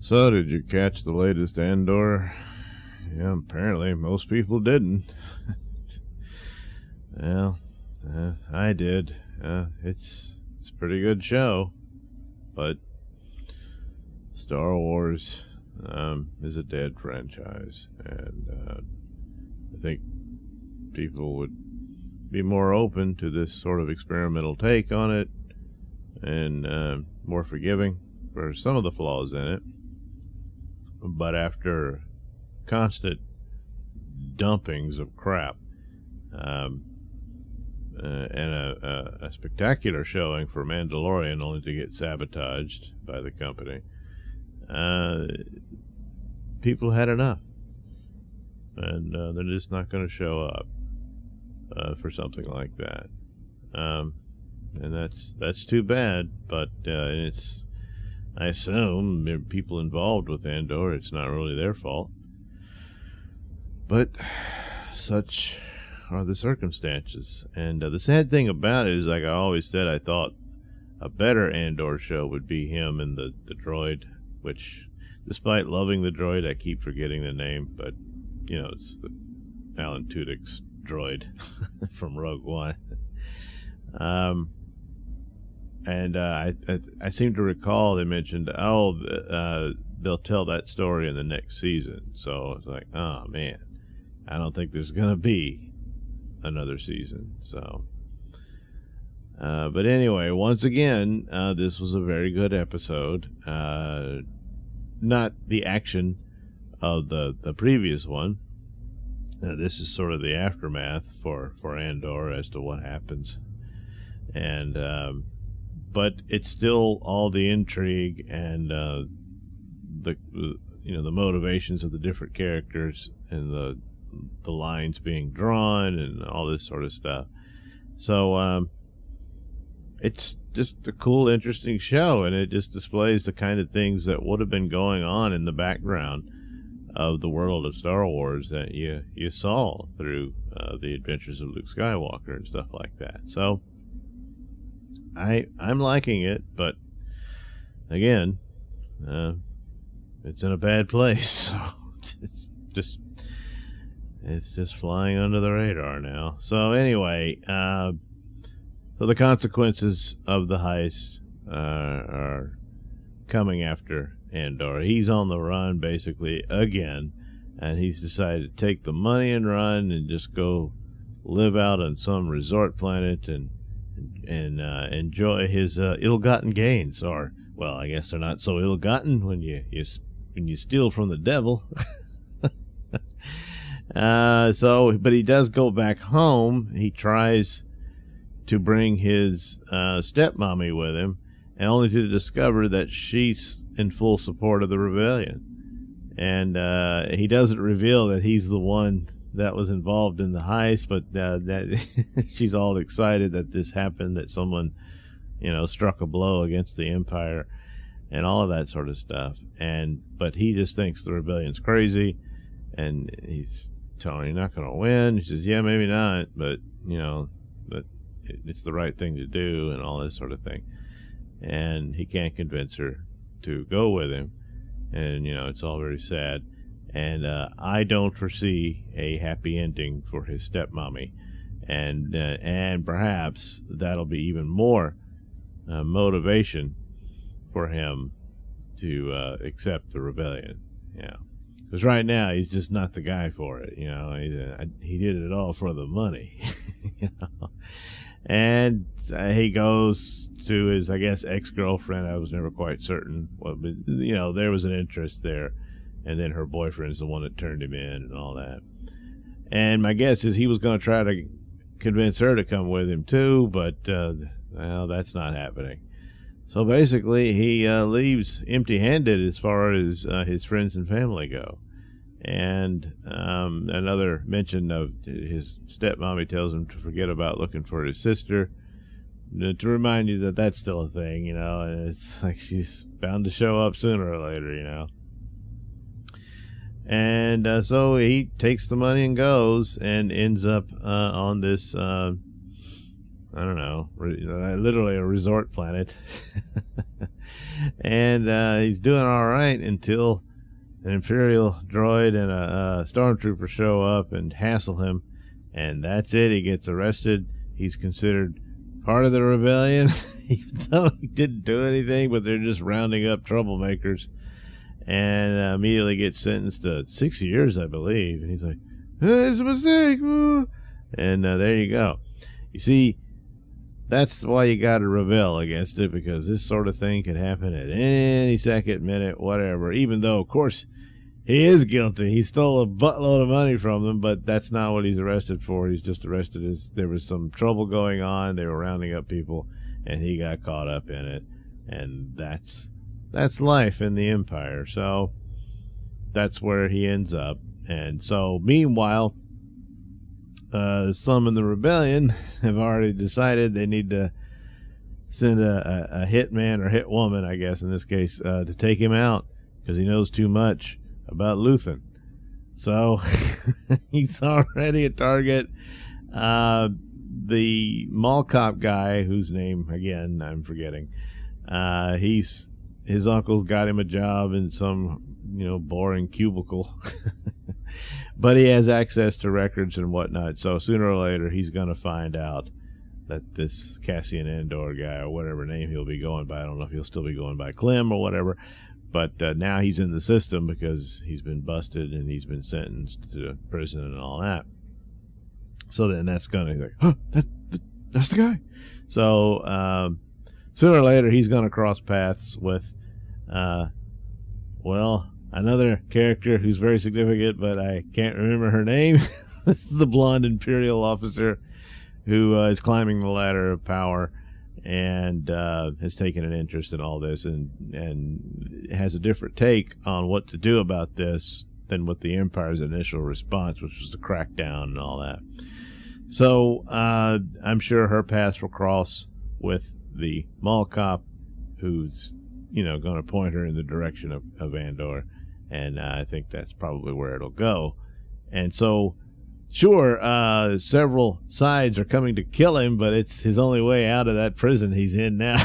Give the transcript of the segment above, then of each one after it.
So, did you catch the latest Andor? Yeah, apparently most people didn't. Well, I did. It's a pretty good show, but Star Wars is a dead franchise, and I think people would be more open to this sort of experimental take on it, and more forgiving for some of the flaws in it. But after constant dumpings of crap, and a spectacular showing for Mandalorian only to get sabotaged by the company, people had enough, and they're just not going to show up for something like that, and that's too bad. But I assume people involved with Andor, it's not really their fault. But such are the circumstances. And the sad thing about it is, like I always said, I thought a better Andor show would be him and the droid, which, despite loving the droid, I keep forgetting the name. But, it's the Alan Tudyk's droid from Rogue One. And I seem to recall they mentioned, they'll tell that story in the next season. So it's like, oh man, I don't think there's going to be another season. So, but anyway, once again, this was a very good episode. Not the action of the previous one. This is sort of the aftermath for Andor as to what happens. And, but it's still all the intrigue and the motivations of the different characters and the lines being drawn and all this sort of stuff. So it's just a cool, interesting show, and it just displays the kind of things that would have been going on in the background of the world of Star Wars that you saw through the adventures of Luke Skywalker and stuff like that. So I'm liking it, but again, it's in a bad place, so it's just flying under the radar now. So anyway, so the consequences of the heist are coming after Andor. He's on the run basically again, and he's decided to take the money and run and just go live out on some resort planet and enjoy his ill-gotten gains. Or, well, I guess they're not so ill-gotten when you steal from the devil. But he does go back home. He tries to bring his stepmommy with him, and only to discover that she's in full support of the rebellion. And he doesn't reveal that he's the one that was involved in the heist, but that she's all excited that this happened, that someone, struck a blow against the Empire and all of that sort of stuff. But he just thinks the rebellion's crazy, and he's telling her, you're not going to win. He says, yeah, maybe not, but but it's the right thing to do and all this sort of thing. And he can't convince her to go with him, and it's all very sad. And I don't foresee a happy ending for his stepmommy, and perhaps that'll be even more motivation for him to accept the rebellion. Because right now he's just not the guy for it. He did it all for the money. And he goes to his, I guess, ex-girlfriend. I was never quite certain what, but there was an interest there. And then her boyfriend's the one that turned him in and all that. And my guess is he was going to try to convince her to come with him too, but well, that's not happening. So basically, he leaves empty-handed as far as his friends and family go. And another mention of his stepmommy tells him to forget about looking for his sister, to remind you that that's still a thing, and it's like she's bound to show up sooner or later, And so he takes the money and goes, and ends up on this, I don't know, literally a resort planet. And he's doing all right until an Imperial droid and a stormtrooper show up and hassle him, and that's it. He gets arrested. He's considered part of the rebellion, even though he didn't do anything, but they're just rounding up troublemakers, and immediately gets sentenced to 6 years, I believe. And he's like, it's a mistake. And there you go. You see, that's why you got to rebel against it, because this sort of thing can happen at any second, minute, whatever. Even though, of course, he is guilty. He stole a buttload of money from them, but that's not what he's arrested for. He's just arrested as there was some trouble going on. They were rounding up people, and he got caught up in it. And that's life in the Empire. So that's where he ends up. And so, meanwhile, some in the rebellion have already decided they need to send a hitman or hitwoman, I guess in this case, to take him out because he knows too much about Luthen. So he's already a target. The mall cop guy, whose name again I'm forgetting, his uncle's got him a job in some boring cubicle. But he has access to records and whatnot, so sooner or later he's going to find out that this Cassian Andor guy, or whatever name he'll be going by, I don't know if he'll still be going by Clem or whatever, but now he's in the system because he's been busted and he's been sentenced to prison and all that. So then that's going to be like, that's the guy. So sooner or later he's going to cross paths with, another character who's very significant, but I can't remember her name. This is the blonde Imperial officer who is climbing the ladder of power and has taken an interest in all this and has a different take on what to do about this than what the Empire's initial response, which was to crack down and all that. So I'm sure her paths will cross with the mall cop who's going to point her in the direction of Andor. And I think that's probably where it'll go. And so, sure, several sides are coming to kill him, but it's his only way out of that prison he's in now.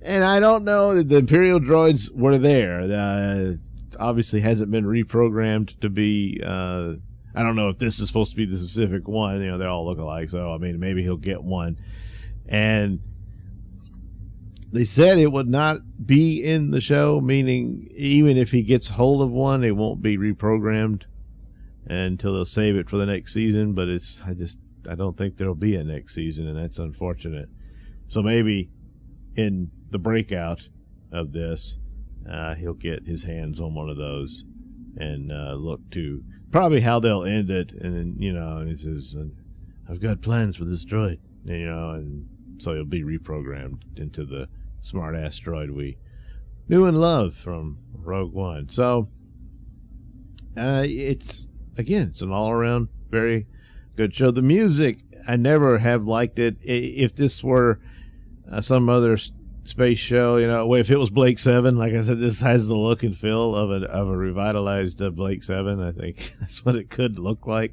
And I don't know that the Imperial droids were there. Obviously hasn't been reprogrammed to be... I don't know if this is supposed to be the specific one. They all look alike, so, maybe he'll get one. And... they said it would not be in the show, meaning even if he gets hold of one, it won't be reprogrammed until they'll save it for the next season. But I don't think there'll be a next season, and that's unfortunate. So maybe in the breakout of this, he'll get his hands on one of those and look to probably how they'll end it. And then, and he says, I've got plans for this droid, and so he'll be reprogrammed into the smart-ass droid we knew and loved from Rogue One. So it's an all-around very good show. The music, I never have liked it. If this were some other space show, if it was Blake 7, like I said, this has the look and feel of a revitalized Blake 7. I think that's what it could look like.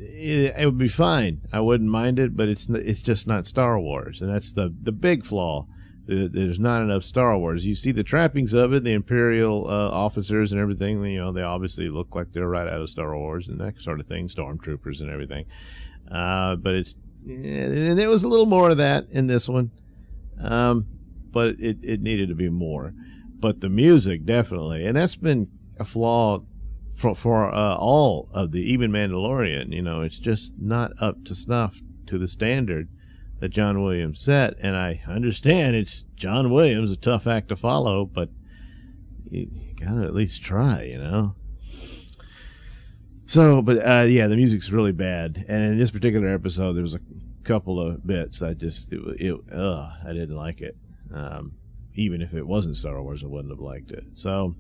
It would be fine. I wouldn't mind it, but it's just not Star Wars, and that's the big flaw. There's not enough Star Wars. You see the trappings of it, the Imperial officers and everything. They obviously look like they're right out of Star Wars and that sort of thing, stormtroopers and everything. But and there was a little more of that in this one, but it needed to be more. But the music definitely, and that's been a flaw for all of the, even Mandalorian, it's just not up to snuff to the standard that John Williams set. And I understand it's John Williams, a tough act to follow, but you gotta at least try, So, but the music's really bad. And in this particular episode, there was a couple of bits I didn't like it. Even if it wasn't Star Wars, I wouldn't have liked it. So,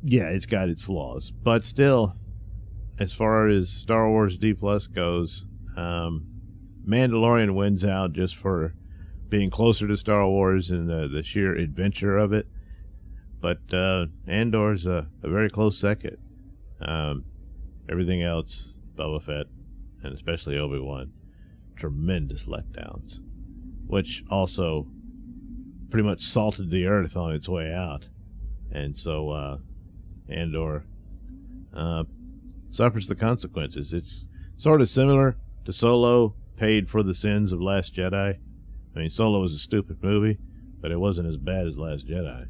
yeah, it's got its flaws, but still, as far as Star Wars D+ goes, Mandalorian wins out just for being closer to Star Wars and the sheer adventure of it. But Andor's a very close second. Everything else, Boba Fett, and especially Obi-Wan, tremendous letdowns, which also pretty much salted the earth on its way out. And so Andor suffers the consequences. It's sort of similar to Solo paid for the sins of Last Jedi. I mean, Solo was a stupid movie, but it wasn't as bad as Last Jedi.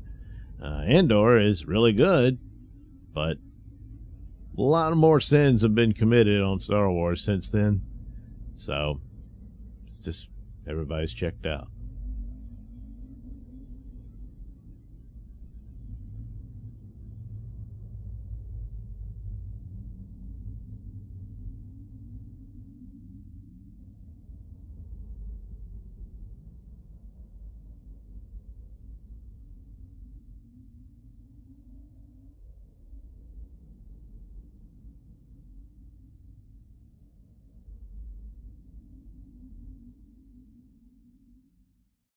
Andor is really good, but a lot more sins have been committed on Star Wars since then. So, it's just everybody's checked out.